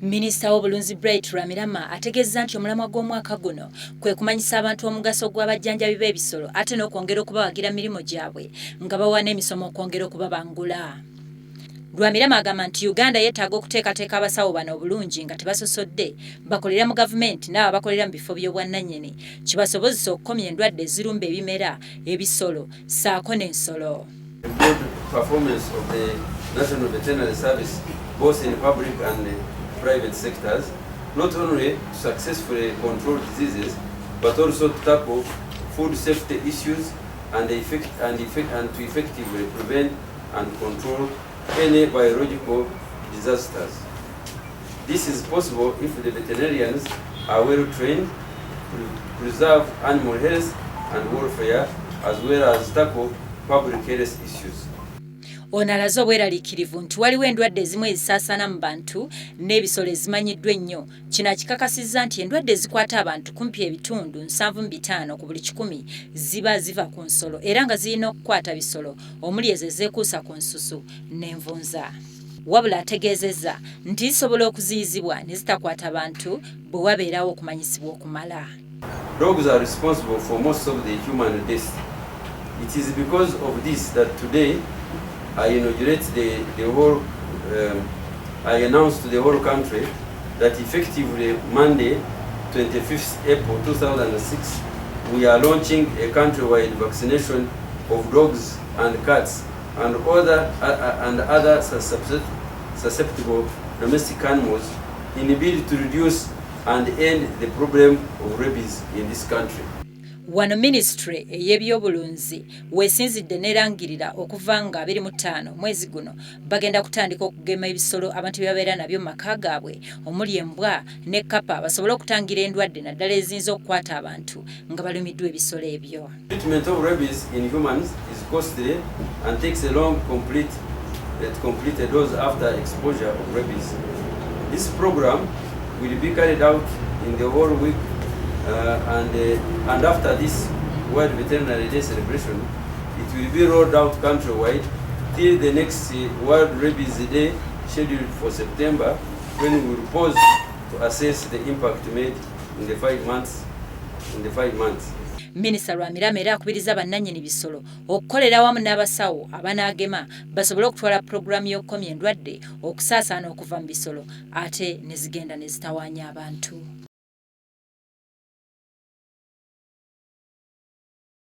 Minisita w'obulunzi Bright Ramirama ategeezza nti omulamwa gw'omwaka guno kwe kumanyisa abantu omugaso gw'abajjanjabi b'ebisolo ate n'okwongera okubawagira mirimu gyabwe nga bawa n'emisomo okwongera okubabangula. Ramirama agamba nti Uganda yeetaaga okuteekateeka abasawo bano obulungi nga tebasosodde bakolera mu gavumenti n'abo abakolera mu bifo by'obwannannyini kibasobozesa okukomya endwadde ezirumba ebimera, ebisolo ssaako n'ensolo. Private sectors, not only to successfully control diseases, but also to tackle food safety issues and to effectively prevent and control any biological disasters. This is possible if the veterinarians are well trained to preserve animal health and welfare, as well as tackle public health issues. Ono alaze obweraliikirivu nti waliwo endwadde ezimu ezisaasaana mu bantu n'ebisolo ezimanyiddwa ennyo. Kino akikakasizza nti endwadde ezikwata abantu kumpi ebitundu 7.5 ku buli 100 ziba ziva ku nsolo era nga zirina okukwata bisolo omuli ezo ezeekuusa ku nsusu n'envunza. Wabula ategeezezza nti zisobola okuziyizibwa ne zitakwata bantu bwe wabeerawo okumanyisibwa okumala. Dogs are responsible for most of the human deaths. It is because of this that today I inaugurate the whole, I announced to the whole country that effectively Monday, 25th April 2006, we are launching a countrywide vaccination of dogs and cats and other susceptible domestic animals in a bid to reduce and end the problem of rabies in this country. Wano ministry ey'ebyobulunzi weesinzidde n'erangirira okuva nga 25 mwezi guno bagenda kutandika okugema ebisolo abantu bye babeera nabyo mu maka gaabwe omuli embwa ne Kapa basobole okutangira endwadde naddala eziyinza okukwata abantu nga balumiddwa ebisolo ebyo. Treatment of rabies in humans is costly and takes a long to complete a dose after exposure of rabies. This program will be carried out in the whole week. And after this World Veterinary Day celebration, it will be rolled out countrywide till the next World Rabies Day scheduled for September, when we will pause to assess the impact made in the 5 months. Minisita Ramirama era akubiriza bannannyini bisolo okukolera awamu n'abasawo abanaagema basobole okutwala pulogulaamu y'okukomya endwadde okusaasaana okuva mu bisolo ate ne zigenda ne zitawaanya abantu.